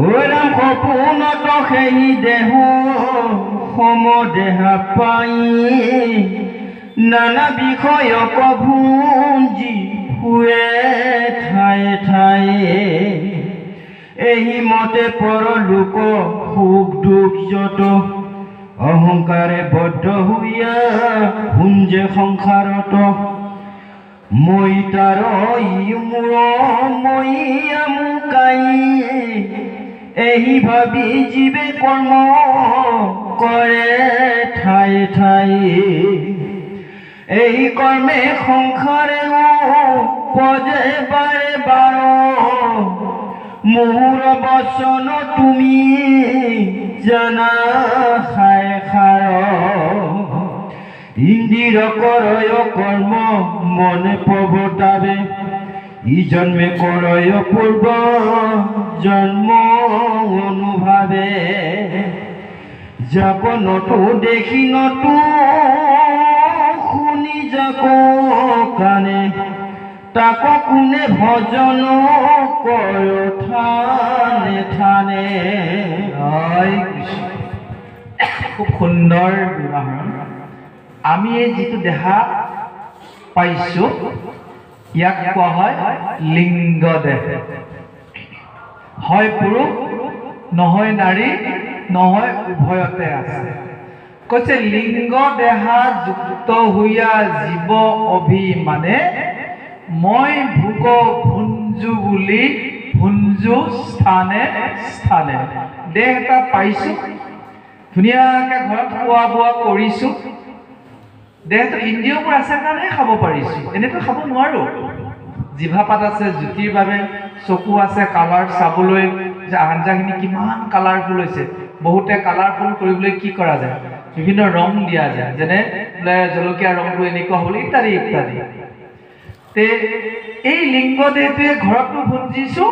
ওৰাম সপোনত সেই দেহ সমদেহা পাই নানা বিষয়ক ভুঞ্জি শুৱে ঠায়ে ঠায়ে এই মতে পৰলোক সুখ দুখ যত অহংকাৰে বদ্ধ হইয়া ভুঞ্জে সংসাৰত মই তাৰ মূৰ মই আমুকাই এই ভাবি জীৱে কৰ্ম কৰে ঠায়ে ঠায়ে এই কৰ্মে সংসাৰে পদে বাৰে বাৰ মোৰ বচন তুমি জানা খায় খাৰ ইন্দিৰ কৰয় কৰ্ম মনে প্ৰৱতাবে ই জন্মে কৰয় পূৰ্ব জন্ম অনুভাবে যাব নতো দেখি নতো শুনি যাব কানে তাক কোনে ভজন কৰ থানে থানে। খুব সুন্দৰ উদাহৰণ। আমি এই যিটো দেহা পাইছো ইয়াক কোৱা হয় লিংগ দেহ। হয় পুৰুষ নহয় নাৰী নহয় উভয়তে আছে। কৈছে লিংগ দেহা যুক্ত হইয়া জীৱ অভিমানে মই ভোগ ভুঞ্জু বুলি ভুঞ্জু স্থানে স্থানে। দেহ এটা পাইছো, ধুনীয়াকে ঘৰত খোৱা বোৱা কৰিছো, দেহটো ইন্দ্ৰিয়বোৰ আছে কাৰণেহে খাব পাৰিছো, এনেতো খাব নোৱাৰো। জিভা পাত আছে জুতিৰ বাবে, চকু আছে কালাৰ চাবলৈ, যে আঞ্জাখিনি কিমান কালাৰফুল হৈছে। বহুতে কালাৰফুল কৰিবলৈ কি কৰা যায়, বিভিন্ন ৰং দিয়া যায়, যেনে বোলে জলকীয়া ৰংটো এনেকুৱা হ'বলৈ ইত্যাদি ইত্যাদি। তে এই লিংগ দেহটোৱে ঘৰতো ভুঞ্জিছো,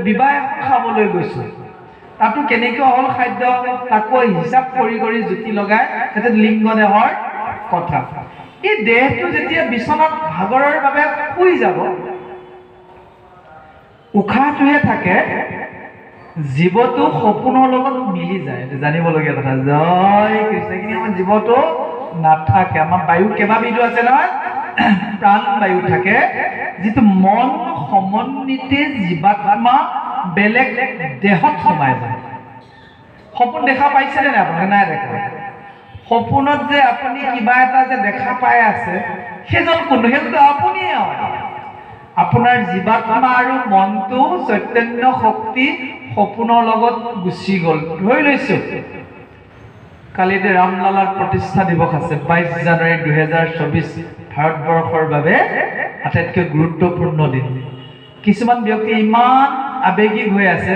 বিবাহ খাবলৈ গৈছো, তাতো কেনেকুৱা হ'ল খাদ্য তাকো হিচাপ কৰি কৰি জুতি লগাই সেইটো লিংগ দেহৰ কথা। এই দেহটো যেতিয়া বিচনাত ভাগৰৰ বাবে শুই যাব, উশাহটোহে থাকে, জীৱটো সপোনৰ লগত মিলি যায়। জানিবলগীয়া কথা। জয় কৃষ্ণ। কিন্তু আমাৰ জীৱটো নাথাকে। আমাৰ বায়ু কেইবাবিধো আছে নহয়, প্ৰাণ বায়ু থাকে, যিটো মন সমন্বিতে জীৱাত্মা বেলেগ দেহত সোমাই যায়। সপোন দেখা পাইছিলে নে আপোনালোকে? নাই দেখা। সপোনত যে আপুনি কিবা এটা যে দেখা পাই আছে, সেইজন কোনটো? সেইটোতো আপুনিয়ে হয়। আপোনাৰ জীৱাত্মা আৰু মনটো চৈতন্য শক্তি সপোনৰ লগত গুচি গ'ল। ধৰি লৈছো কালিতে ৰামলালাৰ প্ৰতিষ্ঠা দিৱস আছে, 22 জানুৱাৰী 2024, ভাৰতবৰ্ষৰ বাবে আটাইতকৈ গুৰুত্বপূৰ্ণ দিন। কিছুমান ব্যক্তি ইমান আৱেগিক হৈ আছে,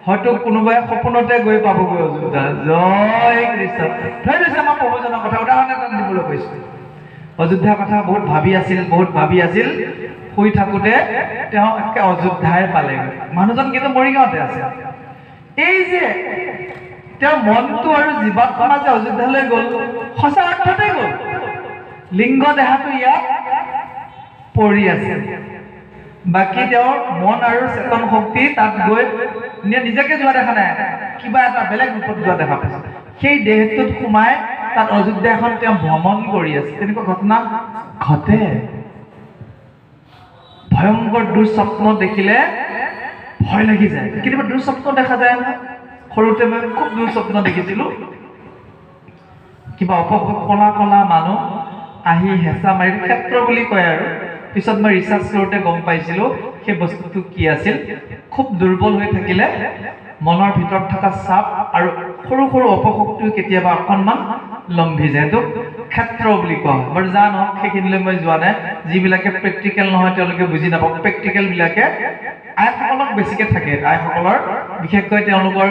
হয়তো কোনোবাই সপোনতে গৈ পাবগৈ অযোধ্যা। জয় কৃষ্ণ। ধৰি লৈছে আমাৰ প্ৰবচনৰ কথা, উদাহৰণ এটা দিবলৈ কৈছো। অযোধ্যাৰ কথা বহুত ভাবি আছিল, শুই থাকোতে তেওঁ অযোধ্যাই পালেগৈ। মানুহজন কিন্তু মৰিগাঁৱতে আছে। এই যে তেওঁৰ মনটো আৰু জীৱাত্মা যে অযোধ্যালৈ গ'ল, সঁচা অৰ্থতে গ'ল। লিংগ দেহাটো ইয়াত পৰি আছে, বাকী তেওঁৰ মন আৰু চেতন শক্তি তাত গৈ নিজকে যোৱা দেখা নাই, কিবা এটা বেলেগ ৰূপত যোৱা দেখা পাইছে। সেই দেহটোত সোমাই তাত অযোধ্যাখন তেওঁ ভ্ৰমণ কৰি আছে। তেনেকুৱা ঘটনা ঘটে। ভয়ংকৰ দুঃস্বপ্ন দেখিলে ভয় লাগি যায়। কেতিয়াবা দুঃস্বপ্ন দেখা যায় নহয়। সৰুতে মই খুব দুঃস্বপ্ন দেখিছিলো। কিবা কলা কলা মানুহ আহি হেঁচা মাৰি, ক্ষেত্ৰ বুলি কয় আৰু, পিছত মই ৰিচাৰ্চ কৰোঁতে গম পাইছিলো সেই বস্তুটো কি আছিল। খুব দুৰ্বল হৈ থাকিলে মনৰ ভিতৰত থকা চাপ আৰু সৰু সৰু অপশক্তিও কেতিয়াবা অকণমান লম্ভি যায়। এইটো ক্ষেত্ৰ বুলি কোৱা হয়। বাৰু যা নহওক, সেইখিনিলৈ মই যোৱা নাই। যিবিলাকে প্ৰেক্টিকেল নহয় তেওঁলোকে বুজি নাপাব। প্ৰেক্টিকেল বিলাকে আইসকলক বেছিকে থাকে। আইসকলৰ বিশেষকৈ তেওঁলোকৰ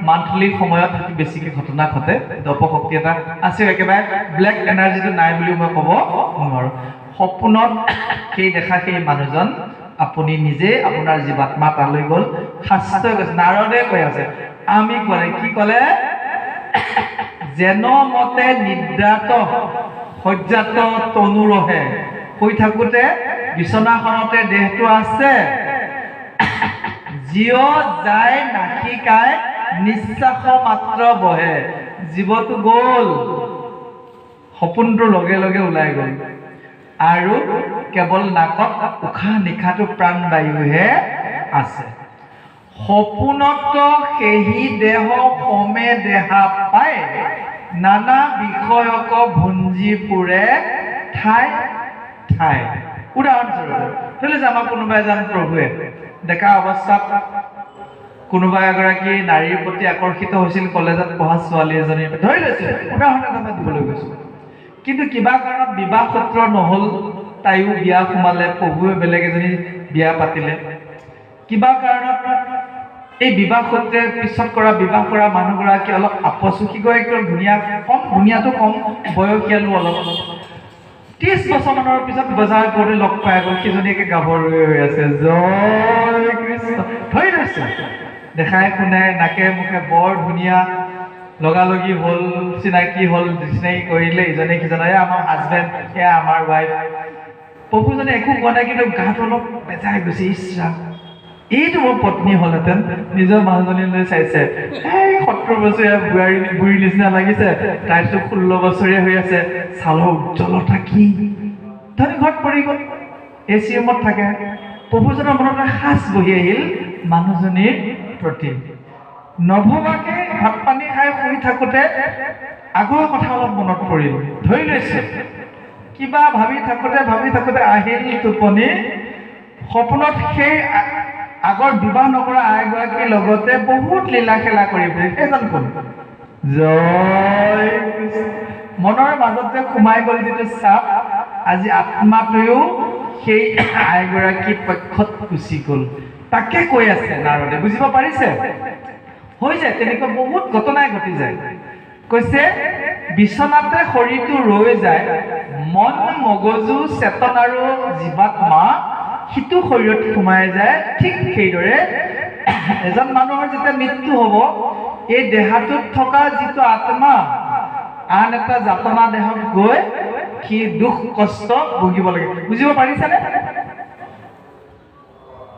মান্থলি সময়ত বেছিকে ঘটনা ঘটে। অপশক্তি এটা আছে, একেবাৰে ব্লেক এনাৰ্জিটো নাই বুলিও মই ক'ব নোৱাৰো। সপোনত সেই দেখা সেই মানুহজন আপুনি নিজে আপোনাৰ জীৱাত্মা তালৈ গ'ল। শাস্ত্ৰই কৈছে, নাৰদে কৈ আছে, আমি ক'লে কি ক'লে, যেন মতে নিদ্ৰাত সজ্জাত তনু ৰহে। শুই থাকোতে বিচনাখনতে দেহটো আছে, জিও যায় নাসিকায় নিশ্বাস মাত্ৰ বহে জীৱটো গ'ল সপোনটোৰ লগে লগে ওলাই গ'ল আৰু কেৱল নাকত উশাহ নিশাটো প্ৰাণবায়ুহে আছে সপোনত সেই দেহ সমে দেহা পায় নানা বিষয়ক ভুঞ্জি পুৰে ঠাই ঠাই উদাহৰণস্বৰূপে ধৰি লওক আমাৰ কোনোবা এজন প্ৰভুৱে ডেকা অৱস্থাত কোনোবা এগৰাকী নাৰীৰ প্ৰতি আকৰ্ষিত হৈছিল কলেজত পঢ়া ছোৱালী এজনীৰ ধৰি লৈছোঁ উদাহৰণ এটা মই দিবলৈ গৈছোঁ কিন্তু কিবা কাৰণত বিবাহ সূত্ৰ নহ'ল তাইও বিয়া সোমালে প্ৰভুৱে বেলেগ এজনী বিয়া পাতিলে কিবা কাৰণত এই বিবাহ সূত্ৰে পিছত বিবাহ কৰা মানুহগৰাকী অলপ আপচুকি গৈ একদম ধুনীয়াটো কম বয়সীয়ালো অলপ 30 বছৰমানৰ পিছত বজাৰ কৰি লগ পাই গ'ল সেইজনীকে গাভৰু হৈ আছে জয় কৃষ্ণ ধৰি লৈছে দেখাই শুনাই নাকে মুখে বৰ ধুনীয়া লগালগি হ'ল চিনাকি হ'ল চিনাকি কৰিলে ইজনে সিজনে আমাৰ হাজবেণ্ড এয়া আমাৰ ৱাইফ প্ৰভুজনে একো কোৱা নাই কিন্তু গাটো অলপ বেজাই গৈছে ইচ্ছা এইটো মোৰ পত্নী হ'লহেঁতেন নিজৰ মানুহজনীলৈ চাইছে এই 70 বছৰীয়া বুঢ়ীৰ নিচিনা লাগিছে তাইতো 16 বছৰীয়া হৈ আছে ছালৰ উজ্জ্বলতা কি ধনী ঘৰত পৰি গ'ল এচি ৰুমত থাকে প্ৰভুজনৰ মনত সাজ বহি আহিল মানুহজনীৰ প্ৰতি নভবাকে ভাত পানী খাই শুই থাকোঁতে আগৰ কথা অলপ মনত পৰিল ধৰি লৈছে কিবা ভাবি থাকোঁতে আহিল টোপনি সপোনত সেই আগৰ বিবাহ নকৰা আইগৰাকীৰ লগতে বহুত লীলা খেলা কৰি ফুৰে সেইজন কোন জয় মনৰ মাজতে সোমাই গ'ল যিটো চাপ আজি আত্মাটোৱেও সেই আইগৰাকীৰ পক্ষত গুচি গ'ল তাকে কৈ আছে নাৰদে বুজিব পাৰিছে হৈ যায় তেনেকুৱা বহুত ঘটনাই ঘটি যায় কৈছে বিচনাতে শৰীৰটো ৰৈ যায় মন মগজু চেতনাৰো জীৱাত্মা সিটো শৰীৰত সোমাই যায় ঠিক সেইদৰে এজন মানুহৰ যেতিয়া মৃত্যু হ'ব এই দেহাটোত থকা যিটো আত্মা আন এটা যাতনা দেহত গৈ সি দুখ কষ্ট ভুগিব লাগে বুজিব পাৰিছেনে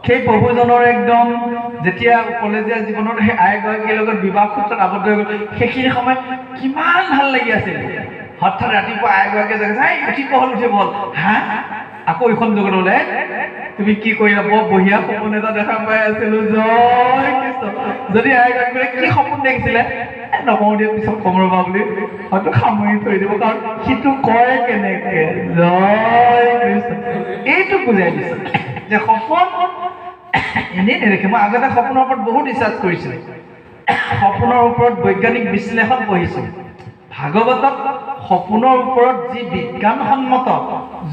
সেই প্ৰভুজনৰ একদম যেতিয়া কলেজীয়া জীৱনত সেই আইগৰাকীৰ লগত বিবাহ সূত্ৰত আবদ্ধ হৈ গ'ল সেইখিনি সময় কিমান ভাল লাগি আছিল হঠাৎ ৰাতিপুৱা আইগৰাকীয়ে জগাইছে উঠিব হ'ল হা আকৌ এইখন জগত ওলাই তুমি কি কৰিলা বৰ বঢ়িয়া সপোন এটা দেখা পাই আছিলো জয় কৃষ্ণ যদি আইগৰাকীয়ে কি সপোন দেখিছিলে নকওঁ দিয়া পিছত কম ৰবা বুলি হয়তো সামৰি থৈ দিব কাৰণ সিটো কয় কেনেকে জয় কৃষ্ণ এইটো বুজাই দিছে যে সপোন এনেই নেদেখে মই আগতে সপোনৰ ওপৰত বহুত ৰিচাৰ্চ কৰিছিলোঁ সপোনৰ ওপৰত বৈজ্ঞানিক বিশ্লেষণ পঢ়িছোঁ ভাগৱতত সপোনৰ ওপৰত যি বিজ্ঞানসন্মত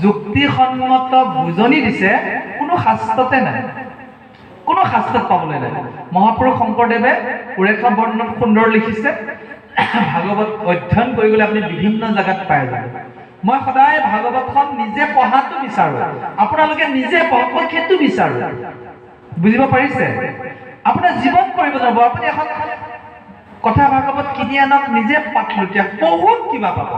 যুক্তিসন্মত বুজনি দিছে কোনো শাস্ত্ৰতে নাই কোনো শাস্ত্ৰত পাবলৈ নাই মহাপুৰুষ শংকৰদেৱে উৰেষা বৰ্ণনত সুন্দৰ লিখিছে ভাগৱত অধ্যয়ন কৰি গ'লে আপুনি বিভিন্ন জেগাত পাই যাব মই সদায় ভাগৱতখন নিজে পঢ়াটো বিচাৰোঁ আপোনালোকে নিজে পঢ়ক সেইটো বিচাৰোঁ বুজিব পাৰিছে আপোনাৰ জীৱন কৰিব যাব আপুনি এখন কথা ভাগৱত কিনি আনক নিজে পাঠলতীয়া বহুত কিবা পাব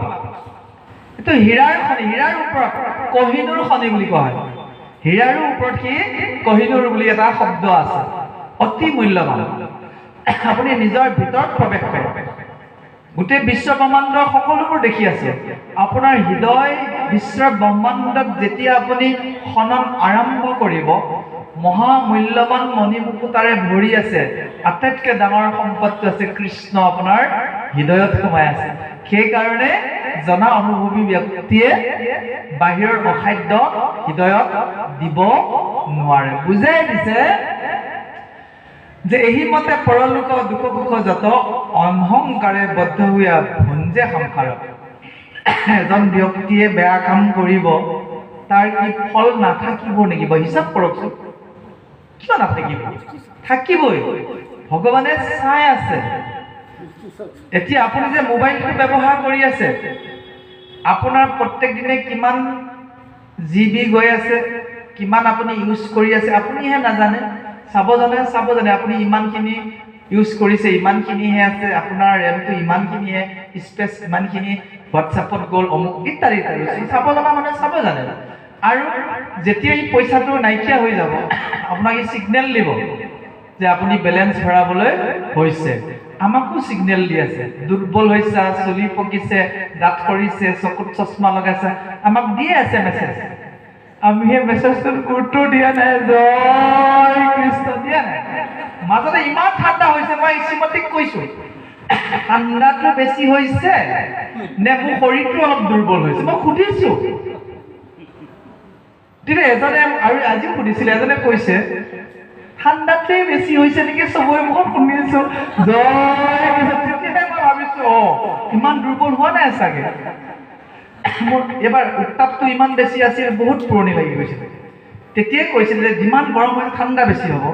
এইটো হীৰাৰ ওপৰত কহিনুৰ খনি বুলি কোৱা হয় হীৰাৰ ওপৰত কি কহিনুৰ বুলি এটা শব্দ আছে অতি মূল্যৱান আপুনি নিজৰ ভিতৰত প্ৰৱেশ কৰক গোটেই বিশ্ব ব্ৰহ্মাণ্ডৰ সকলোবোৰ দেখি আছে আপোনাৰ হৃদয় বিশ্ব ব্ৰহ্মাণ্ডত যেতিয়া আপুনি খনন আৰম্ভ কৰিব মহামূল্যৱান মণিমুকুতাৰে ভৰি আছে আটাইতকৈ ডাঙৰ সম্পদটো আছে কৃষ্ণ আপোনাৰ হৃদয়ত সোমাই আছে সেইকাৰণে জনা অনুভৱী ব্যক্তিয়ে বাহিৰৰ অখাদ্য হৃদয়ত দিব নোৱাৰে বুজাই দিছে যে এই মতে পৰলোক দুখ সুখ যত অহংকাৰে বদ্ধ হোৱা ভঞ্জে সংসাৰত এজন ব্যক্তিয়ে বেয়া কাম কৰিব তাৰ কি ফল নাথাকিব নেকি হিচাপ কৰকচোন কিয় নাথাকিব থাকিবই ভগৱানে চাই আছে এতিয়া আপুনি যে মোবাইলটো ব্যৱহাৰ কৰি আছে আপোনাৰ প্ৰত্যেক দিনে কিমান জিবি গৈ আছে কিমান আপুনি ইউজ কৰি আছে আপুনিহে নাজানে চাব জানে আপুনি ইমানখিনি ইউজ কৰিছে ইমানখিনিহে আছে আপোনাৰ ৰেমটো ইমানখিনিহে স্পেচ ইমানখিনি হোৱাটছএপত গ'ল অমুক ইত্যাদি চাব জনা মানে চাব জানে আৰু যেতিয়া এই পইচাটো নাইকিয়া হৈ যাব আপোনাক এই ছিগনেল দিব যে আপুনি বেলেঞ্চ ভৰাবলৈ হৈছে। আমাকো সিগনেল দি আছে, দুৰ্বল হৈছে, চুলি পকিছে, দাঁত সৰিছে, চকুত চশমা লগাইছে, আমাক দিয়ে আছে মেছেজ। আমি সেই মেছেজটোত গুৰুত্ব দিয়া নাই। জয় কৃষ্ণ দিয়া নাই। মাজতে ইমান ঠাণ্ডা হৈছে, মই শ্ৰীমতীক কৈছো ঠাণ্ডাটো বেছি হৈছে নে মোৰ শৰীৰটো অলপ দুৰ্বল হৈছে, মই সুধিছো। তেতিয়া এজনে আৰু আজি সুধিছিলে, এজনে কৈছে ঠাণ্ডাটোৱে বেছি হৈছে নেকি, চবৰে মুখত শুনিছো জয় কৃষ্ণ। তেতিয়াহে মই ভাবিছো ইমান দুৰ্বল হোৱা নাই চাগে। মোৰ এবাৰ উত্তাপটো ইমান বেছি আছিল, বহুত পুৰণি লাগি গৈছিল। তেতিয়াই কৈছিল যে যিমান গৰম হয় ঠাণ্ডা বেছি হ'ব।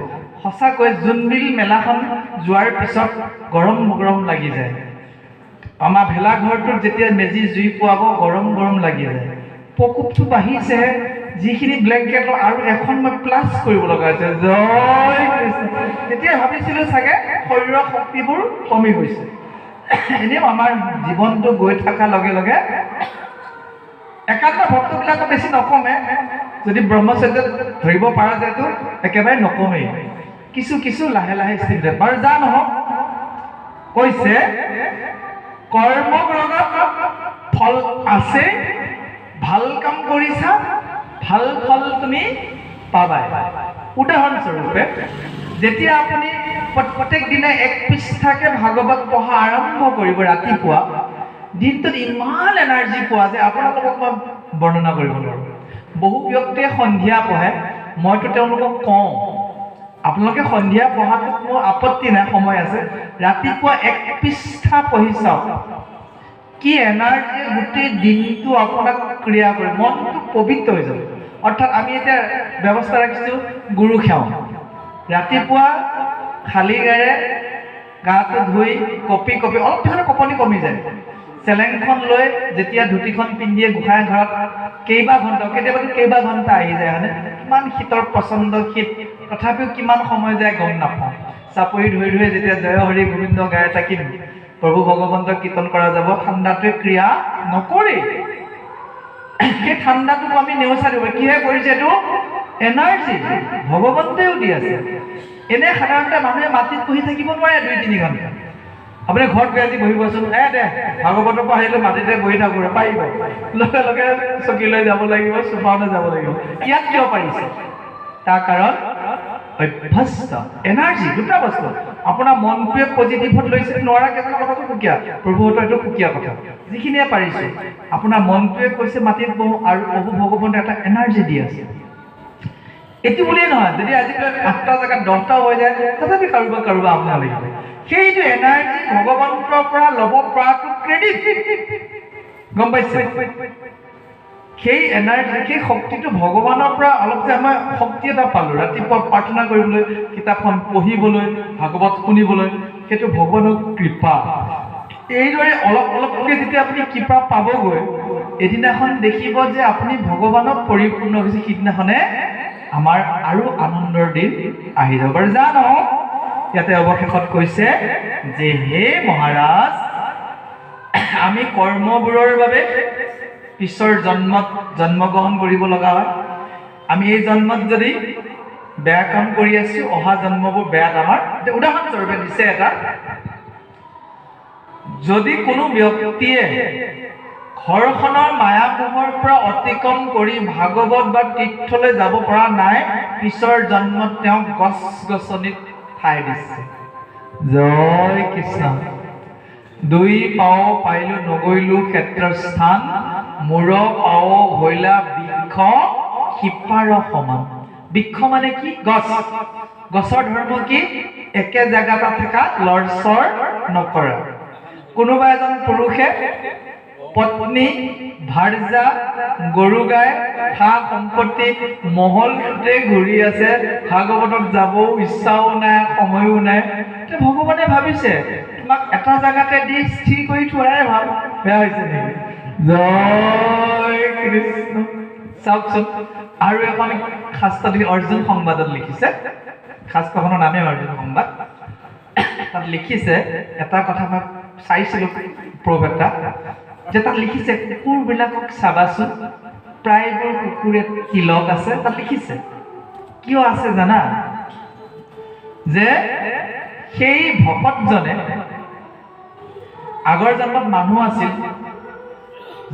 সঁচাকৈ জোনবিল মেলাখন যোৱাৰ পিছত গৰম গৰম লাগি যায়। আমাৰ ভেলাঘৰটোত যেতিয়া মেজি জুই পোৱাব গৰম গৰম লাগি যায়। প্ৰকোপটো বাঢ়িছেহে, যিখিনি ব্লেংকেটৰ আৰু এখন মই প্লাছ কৰিব লগা হৈছে। জয় কৃষ্ণ। তেতিয়া ভাবিছিলো চাগে শৰীৰৰ শক্তিবোৰ কমি গৈছে। এনেও আমাৰ জীৱনটো গৈ থকাৰ লগে লগে একান্ত ভক্তবিলাকৰ বেছি নকমে, যদি ব্ৰহ্মচৰ্যত ধৰিব পৰা যায়তো একেবাৰে নকমেই। কিছু কিছু লাহে লাহে স্থিৰ যায়। বাৰু যা নহওক, কৈছে কৰ্মগ্ৰহণত ফল আছে, ভাল কাম কৰিছা, ভাল ফল তুমি পাবাই। উদাহৰণস্বৰূপে যেতিয়া আপুনি প্ৰত্যেক দিনে এক পৃষ্ঠাকে ভাগৱত পঢ়া আৰম্ভ কৰিব ৰাতিপুৱা, দিনটোত ইমান এনাৰ্জি পোৱা যে আপোনালোকক মই বৰ্ণনা কৰিব নোৱাৰো। বহু ব্যক্তিয়ে সন্ধিয়া পঢ়ে, মইতো তেওঁলোকক কওঁ আপোনালোকে সন্ধিয়া পঢ়াটোত মোৰ আপত্তি নাই, সময় আছে। ৰাতিপুৱা এক পৃষ্ঠা পঢ়ি চাওক, কি এনাৰ্জি গোটেই দিনটো আপোনাক ক্ৰিয়া কৰে, মনটো পবিত্ৰ হৈ যাব। অৰ্থাৎ আমি এতিয়া ব্যৱস্থা ৰাখিছো গুৰু সেৱা। ৰাতিপুৱা খালী গাৰে গাটো ধুই কপি কপি অলপ পিছতে কপনি কমি যায়। চেলেংখন লৈ যেতিয়া ধুতিখন পিন্ধিয়ে গোসাঁই ঘৰত কেইবা ঘণ্টা, কেতিয়াবাতো কেইবা ঘণ্টা আহি যায়, হয়নে? কিমান শীতৰ প্ৰচণ্ড শীত, তথাপিও কিমান সময় যায় গম নাপাওঁ। চাপৰি ধৰি ধৰি যেতিয়া জয় হৰি গোবিন্দ গাই থাকিম, প্ৰভু ভগৱন্তক কীৰ্তন কৰা যাব, ঠাণ্ডাটোৱে ক্ৰিয়া নকৰে। সেই ঠাণ্ডাটোক আমি নেওচা দিব। কিহে কৰিছে এইটো? এনাৰ্জি ভগৱন্তেও দি আছে। এনে সাধাৰণতে মানুহে মাটিত বহি থাকিব নোৱাৰে 2-3 ঘণ্টা। আপুনি ঘৰত গৈ আজি বহিবচোন, দে ভাগৱতৰ পৰা আহিলে মাটিতে বহি থাকো, পাৰিব? লগে লগে চকীলৈ যাব লাগিব, চোফালৈ যাব লাগিব। ইয়াত কিয় পাৰিছে? তাৰ কাৰণ অভ্যস্ত এনাৰ্জি। দুটা বস্তু, আপোনাৰ মনটোৱে পজিটিভত লৈছে, নোৱাৰা কেইজনৰ কথাটো সুকীয়া, প্ৰভুহঁতৰ এইটো সুকীয়া কথা। যিখিনিয়ে পাৰিছে, আপোনাৰ মনটোৱে কৈছে মাটিত বহো, আৰু প্ৰভু ভগৱন্তে এটা এনাৰ্জি দি আছে। এইটো বুলিয়ে নহয়, যদি আজিকালি 8টা জেগাত 10টা হৈ যায়, তথাপি কাৰোবাৰ কাৰোবাৰ আপোনাৰ লাগিব। সেইটো এনাৰ্জি ভগৱন্তৰ পৰা ল'ব পৰাটো ক্ৰেডিট, গম পাইছে? সেই এনাৰ্জি, সেই শক্তিটো ভগৱানৰ পৰা অলপ যে আমাৰ শক্তি এটা পালো ৰাতিপুৱা প্ৰাৰ্থনা কৰিবলৈ, কিতাপখন পঢ়িবলৈ, ভাগৱত শুনিবলৈ, সেইটো ভগৱানৰ কৃপা। এইদৰে অলপ অলপকৈ যেতিয়া আপুনি কৃপা পাবগৈ, এদিনাখন দেখিব যে আপুনি ভগৱানক পৰিপূৰ্ণ হৈছে। সিদিনাখনে আমাৰ আৰু আনন্দৰ দিন আহি যাব। বাৰু যা নহওক, ইয়াতে অৱশেষত কৈছে যে হে মহাৰাজ, আমি কৰ্মবোৰৰ বাবে পিছৰ জন্মত জন্মগ্ৰহণ কৰিব লগা হয়। আমি এই জন্মত যদি বেয়া কাম কৰি আছো, অহা জন্মবোৰ বেয়া কামৰ। উদাহৰণস্বৰূপে দিছে এটা, যদি কোনো ব্যক্তিয়ে ঘৰখনৰ মায়ামোহৰ পৰা অতিক্ৰম কৰি ভাগৱত বা তীৰ্থলৈ যাব পৰা নাই, পিছৰ জন্মত তেওঁ গছ গছনিত ঠাই দিছে। জয় কৃষ্ণ। 2 পাও পাইলো নগৈলো ক্ষেত্ৰস্থান, মূৰ পাও ভৈলা বৃক্ষ শিপাৰ সমান। বৃক্ষ মানে কি? গছ। গছৰ ধৰ্ম কি? একে জেগাতে থকা, লৰচৰ নকৰা। কোনোবা এজন পুৰুষে পত্নী, ভাৰ্যা, গৰু গাই, সা সম্পত্তি, মহলতে ঘূৰি আছে, ভাগৱতত যাবও ইচ্ছাও নাই, সময়ো নাই। ভগৱানে ভাবিছে তোমাক এটা জেগাতে দি স্থিৰ কৰি থোৱাই ভাল, বেয়া হৈছে নেকি? জয় কৃষ্ণ। চাওকচোন, আৰু এখন শাস্ত্ৰত অৰ্জুন সংবাদত লিখিছে, শাস্ত্ৰখনৰ নামে অৰ্জুন সংবাদ। তাত লিখিছে এটা কথা, মই চাইছিলো প্ৰুফ এটা, যে তাত লিখিছে কুকুৰবিলাকক চাবাচোন, প্ৰায়বোৰ কুকুৰে তিলক আছে। তাত লিখিছে কিয় আছে জানা? যে সেই ভকতজনে আগৰ জন্মত মানুহ আছিল,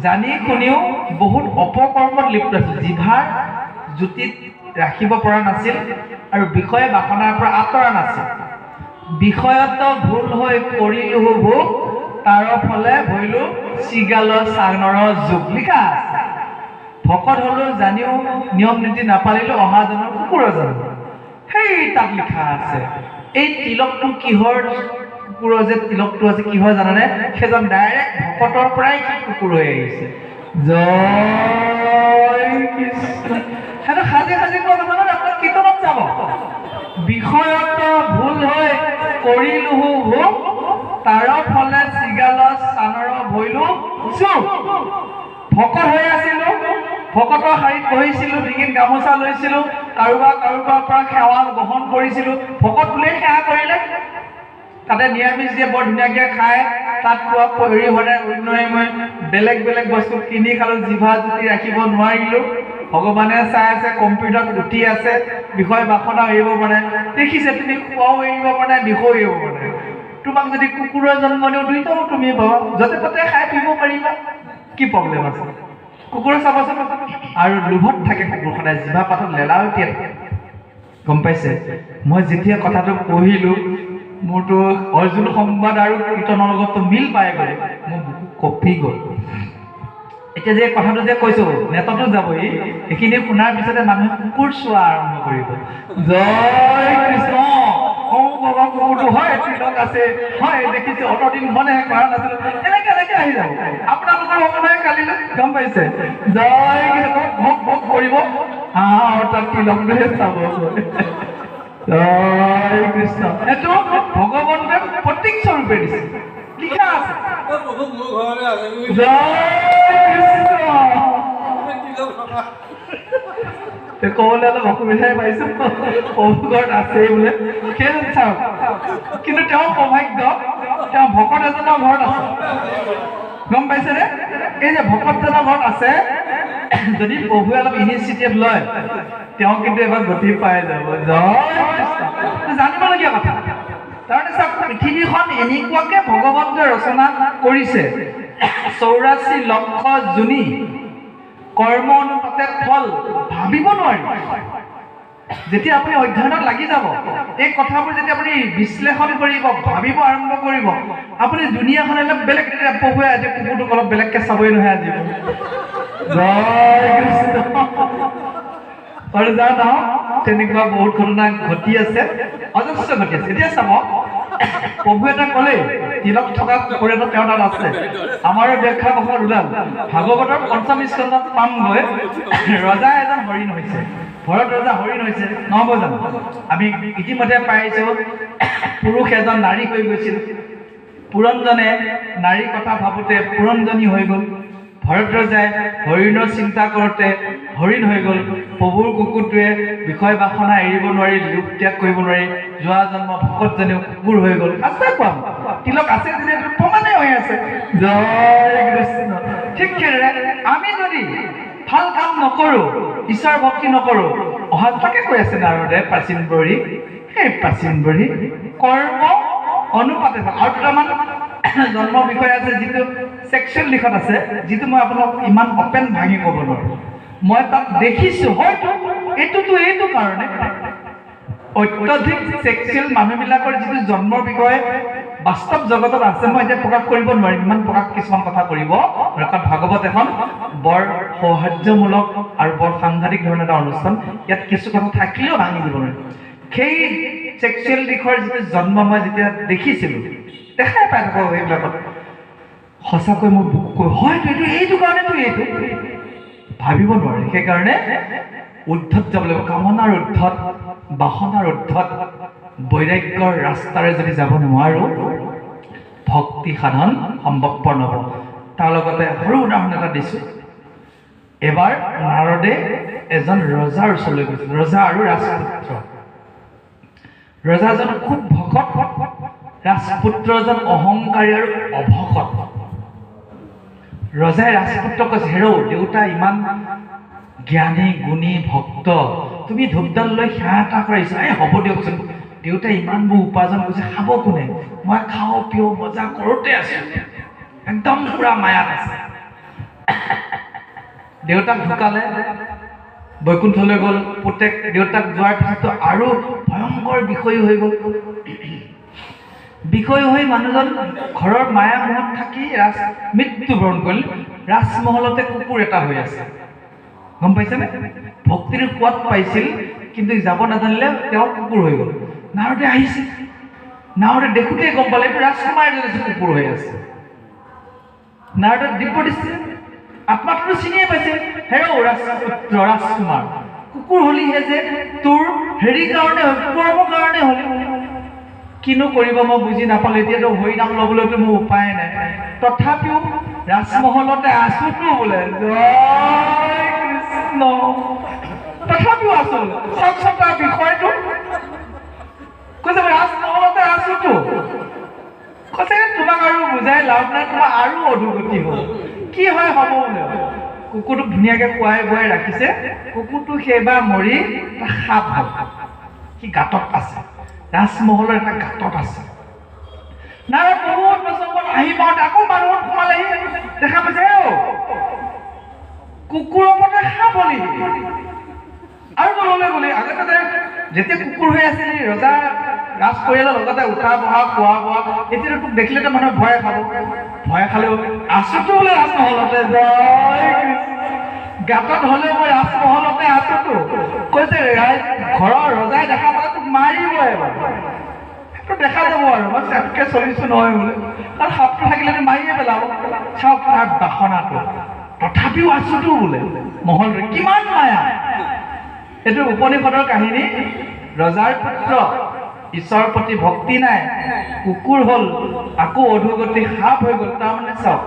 জানি শুনিও বহুত অপকৰ্মত লিপ্ত আছিল, জিভাৰ জুতিত ৰাখিব পৰা নাছিল আৰু বিষয় বাসনাৰ পৰা আঁতৰা নাছিল। বিষয়ত ভুল হৈ কৰিলো ভোগ, তাৰ ফলে ভৈলো চিগাল চানৰ যুগ। লিখা আছে। ভকত হলো জানিও নিয়ম নীতি নাপালিলো, অহা জন্মৰ কুকুৰ জন্ম। সেই তাত লিখা আছে। এই তিলকটো কিহৰ কুকুৰৰ যে তিলকটো আছে কিহৰ জানানে? সেইজন ডাইৰেক্ট ভকতৰ পৰাই কুকুৰ হৈ আহিছে। জয় কৃষ্ণ। সেইটো সাজি সাজি কোৱা কথা নহয়, আপোনাক কীৰ্তনত যাব। বিষয়ত ভুল হৈ কৰিলো ভোগ, তাৰ ফলে চিগাল চানৰ ভৈলো চুপ। ভকত হৈ আছিলো, ভকতৰ শাৰীত বহিছিলো, ডিঙিত গামোচা লৈছিলো, কাৰোবাৰ পৰা সেৱা গ্ৰহণ কৰিছিলো। ভকত বুলিয়ে সেৱা কৰিলে, তাতে নিৰামিষ দিয়ে বৰ ধুনীয়াকৈ খায়, তাত পোৱা হেৰি হ'লে অন্যই মই বেলেগ বেলেগ বস্তু কিনি খালোঁ, জিভা জুতি ৰাখিব নোৱাৰিলোঁ। ভগৱানে চাই আছে, কম্পিউটাৰত উঠি আছে, বিষয় বাসনা এৰিব পাৰে। দেখিছে তুমি খোৱাও এৰিব পাৰে, বিষয় এৰিব পাৰে। তোমাক যদি কুকুৰৰ জন্ম দিওঁ, দুইটাও তুমি পাবা, য'তে ত'তে খাই ফুৰিব পাৰিবা, কি প্ৰব্লেম আছে? কুকুৰে চাবাচোন, আৰু লোভত থাকে কুকুৰ সদায়, জিভা পাতত লেলাও দিয়ে থাকে। গম পাইছে? মই যেতিয়া কথাটো পঢ়িলোঁ, মোৰতো অৰ্জুন সংবাদ আৰু কীৰ্তনৰ লগততো মিল পাই গ'ল, মোৰ বুকু কঁপি গ'ল। এতিয়া যে কথাটো যে কৈছো নেটতো যাবই, এইখিনি শুনাৰ পিছতে মানুহে কুকুৰ চোৱা আৰম্ভ কৰিব। জয় কৃষ্ণ। বাবা কুকুৰটো হয়, তিলক আছে, হয় দেখিছো, অতদিন মনে কৰা নাছিলো, এনেকে আহি যাব। আপোনালোকৰ সময় কালিলৈ গম পাইছে? জয় কৃষ্ণ। ভোগ ভোগ কৰিব, তাত তিলকটোহে চাব। জয় কৃষ্ণ। এইটো ভগৱন্তে প্ৰতীক স্বৰূপে দিছে, লিখা আছে। ক'বলৈ অলপ অসুবিধাই পাইছো, ঘৰত আছে বোলে, সেই চাওক। কিন্তু তেওঁ সৌভাগ্য, তেওঁ ভকত এজনৰ ঘৰত আছে। গম পাইছেনে? এই যে ভকতজনৰ ঘৰত আছে, যদি প্ৰভুৱে অলপ ইনিচিয়েটিভ লয়, তেওঁ কিন্তু এবাৰ গতি পাই যাব। জানিবলগীয়া কথা। তাৰমানে চাওক, পৃথিৱীখন এনেকুৱাকে ভগৱন্তে ৰচনা কৰিছে, 84 লক্ষ যোনি, কৰ্ম অনুপাতে ফল ভাবিব নোৱাৰি। যেতিয়া আপুনি অধ্যয়নত লাগি যাব, এই কথাবোৰ যেতিয়া আপুনি বিশ্লেষণ কৰিব, ভাবিব আৰম্ভ কৰিব, আপুনি দুনিয়াখন অলপ বেলেগ, প্ৰভুৱে আজি কুকুৰটোক অলপ বেলেগকে চাবই নহয় আজি। জয় কৃষ্ণ। আৰু যা নহওক, তেনেকুৱা বহুত ঘটনা ঘটি আছে, অজস্ৰ ঘটি আছে। এতিয়া চাব, প্ৰভু এটা ক'লে তিলক থকা কুকুৰ এটা তেওঁৰ তাত আছে। আমাৰো ব্যাখ্যা কথা ওলাল, ভাগৱতৰ ৫ম স্কন্ধত পামগৈ, ৰজা এজন হৰিণ হৈছে, ভৰত ৰজা হৰিণ হৈছে, নহ'ব জানো? আমি ইতিমধ্যে পাইছো, পুৰুষ এজন নাৰী হৈ গৈছিল, পুৰঞ্জনে নাৰীৰ কথা ভাবোতে পুৰঞ্জনী হৈ গ'ল। ভৰত ৰজাই হৰিণৰ চিন্তা কৰোঁতে হৰিণ হৈ গ'ল। প্ৰভুৰ কুকুৰটোৱে বিষয় বাসনা এৰিব নোৱাৰি, লোভ ত্যাগ কৰিব নোৱাৰি, যোৱা জন্ম ভকতজনেও কুকুৰ হৈ গ'ল। আছে পাম, তিলক আছে যিহেতু প্ৰমাণে হৈ আছে। জয় কৃষ্ণ। ঠিক সেইদৰে আমি যদি ভাল কাম নকৰোঁ, ঈশ্বৰ ভক্তি নকৰোঁ, অহাতাকে কৈ আছে নাৰদে প্ৰাচীন বৰি, সেই প্ৰাচীন বৰি কৰ্ম অনুপাতে। আৰু দুটামান জন্ম বিষয় আছে, যিটো ছেক্সুৱেল দিশত আছে, যিটো মই আপোনাক ইমান অপেন ভাঙি ক'ব নোৱাৰোঁ। মই তাত দেখিছোঁ, হয়তো এইটো কাৰণে অত্যধিক ছেক্সুৱেল মানুহবিলাকৰ যিটো জন্মৰ বিষয়ে বাস্তৱ জগতত আছে, মই এতিয়া প্ৰকাশ কৰিব নোৱাৰিম, ইমান প্ৰকাশ কিছুমান কথা কৰিব। অৰ্থাৎ ভাগৱত এখন বৰ সৌহাৰ্যমূলক আৰু বৰ সাংঘাতিক ধৰণৰ এটা অনুষ্ঠান, ইয়াত কিছু কথা থাকিলেও ভাঙি দিব নোৱাৰিম। সেই ছেক্সুৱেল দিশৰ যিটো জন্ম মই যেতিয়া দেখিছিলোঁ, দেখাই পাই থাকোঁ এইবিলাকত, সঁচাকৈ মোৰ বুকুকৈ হয়তো এইটো কাৰণেতো এইটো ভাবিব নোৱাৰে। সেইকাৰণে উদ্ধত যাব লাগিব, কামনাৰ উদ্ধত, বাসনাৰ উদ্ধত, বৈৰাগ্যৰ ৰাস্তাৰে যদি যাব নোৱাৰোঁ, ভক্তি সাধন সম্ভৱপৰ নহ'ব। তাৰ লগতে সৰু উদাহৰণ এটা দিছোঁ। এবাৰ নাৰদে এজন ৰজাৰ ওচৰলৈ গৈছিল, ৰজা আৰু ৰাজপুত্ৰ। ৰজাজন খুব ভকত, ৰাজপুত্ৰজন অহংকাৰী আৰু অভকত। ৰজাই ৰাজপুত্ৰক কৈছে, হেৰৌ দেউতা ইমান জ্ঞানী গুণী ভক্ত, তুমি ধূপডাল লৈ সেৱা এটা কৰিছা, এই হ'ব দিয়কচোন, দেউতাই ইমানবোৰ উপাৰ্জন কৰিছে, খাব কোনে? মই খাওঁ পিওঁ মজা কৰোঁতে আছো, একদম পুৰা মায়াত আছে। দেউতাক ঢুকালে, বৈকুণ্ঠলৈ গ'ল। পুতেক দেউতাক যোৱাৰ পিছতো আৰু ভয়ংকৰ বিষয় হৈ গ'ল। বিষয় হৈ মানুহজন ঘৰৰ মায়া মোহত থাকি মৃত্যুবৰণ কৰিল। ৰাজমহলতে কুকুৰ এটা হৈ আছে, গম পাইছেনে? ভক্তিৰ সোৱাদ পাইছিল, কিন্তু যাব নাজানিলে তেওঁ কুকুৰ হৈ গ'ল। নাৰদে আহিছে, নাৰদে দেখোঁতেই গম পালে এইটো ৰাজকুমাৰ এজন কুকুৰ হৈ আছে। নাৰদে দিব্য দৃষ্টি, আত্মাটো চিনিয়ে পাইছে, হেৰৌ ৰাজপুত্ৰ ৰাজকুমাৰ, কুকুৰ হলিহে যে তোৰ হেৰি কাৰণে হ'ল, কৰ্মৰ কাৰণে হ'ল। কিনো কৰিব মই বুজি নাপালো, এতিয়াতো হৰি নাম ল'বলৈতো মোৰ উপায় নাই। তথাপিও ৰাজমহলতে আছোতো বোলে, জয় কৃষ্ণ, তথাপিও আছো। চাওকচোন তাৰ বিষয়টো, কৈছে ৰাজমহলতে আছোতো। কৈছে তোমাক আৰু বুজাই লাভ নাই, তোমাৰ আৰু অধোগতি হ'ল। কি হয় হ'ব বোলে। কুকুৰটোক ধুনীয়াকে খুৱাই বুৱাই ৰাখিছে। কুকুৰটো সেইবাৰ মৰি সাপ হ'ল, সি গাঁতত আছে, ৰাজমহলৰ এটা গাঁতত আছে। নাৰদ বহুত বছৰ আহি পাওঁতে আকৌ মানুহত সোমালেহি, দেখা পাইছে কুকুৰৰ ওপৰতে সাপ হলি। আৰু তললৈ গ'লি। আগতে যেতিয়া কুকুৰ হৈ আছিল ৰজা ৰাজ পৰিয়ালৰ লগতে উঠা বহা খোৱা বোৱা, এতিয়া তোক দেখিলেতো মানুহে ভয় খাব। ভয় খালেও আছোতো বোলে ৰাজমহলতে, জয় গাঁতত হ'লেও মই ৰাজমহলতে আছোতো। কৈছে ঘৰৰ ৰজাই দেখা পালে তোক মাৰিব এবাৰ, দেখা যাব আৰু মই চেপকে চলিছো নহয় বোলে, কাৰণ সাপটো থাকিলেতো মাৰিয়ে পেলাব। চাওক তাৰ বাসনাটো, তথাপিও আছোতো বোলে মহলৰে, কিমান মায়া। এইটো উপনিষদৰ কাহিনী। ৰজাৰ পুত্ৰ, ঈশ্বৰৰ প্ৰতি ভক্তি নাই, কুকুৰ হ'ল, আকৌ অধোগতি সাপ হৈ গ'ল। তাৰমানে চাওক,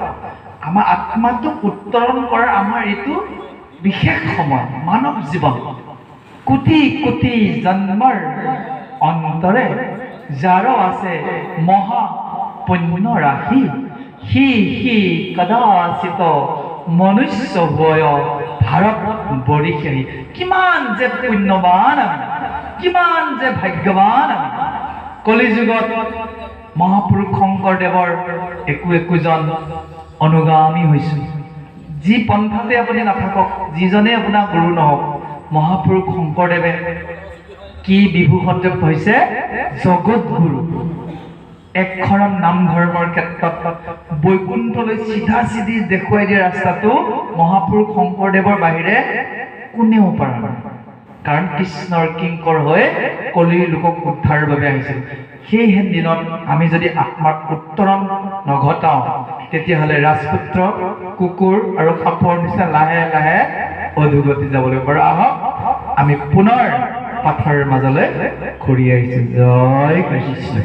আমাৰ আত্মাটোক উত্তৰণ কৰাৰ আমাৰ এইটো বিশেষ সময়। মানৱ জীৱন কোটি কোটি জন্মৰ অন্তৰে যাৰ আছে মহা পুণ্য ৰাশি, সি কদাচিত মনুষ্য ভয় ভাৰত বৰিষাহি। কিমান যে পুণ্যৱান আমি, কিমান যে ভাগ্যৱান আমি। কলিযুগত মহাপুৰুষ শংকৰদেৱৰ একোজন অনুগামী হৈছোঁ। যি পন্থাতে আপুনি নাথাকক, যিজনেই আপোনাৰ গুৰু নহওক, মহাপুৰুষ শংকৰদেৱে কি বিভূষণ হৈছে? জগত গুৰু। একশৰণ নাম ধৰ্মৰ ক্ষেত্ৰত বৈকুণ্ঠলৈ চিধা চিধি দেখুৱাই দিয়া ৰাস্তাটো মহাপুৰুষ শংকৰদেৱৰ বাহিৰে কোনেও পৰা নাই। কাৰণ কৃষ্ণৰ কিংকৰ হৈ কলিৰ লোকক উদ্ধাৰৰ বাবে আহিছিল। সেইহে দিনত আমি যদি আত্মাক উত্তৰণ নঘটাওঁ, তেতিয়াহ'লে ৰাজপুত্ৰ, কুকুৰ আৰু সাপৰ নিচিনা লাহে লাহে অধোগতি যাবলৈ পাৰোঁ। আহক আমি পুনৰ পাথৰৰ মাজলৈ ঘূৰি আহিছোঁ। জয় কৃষ্ণ।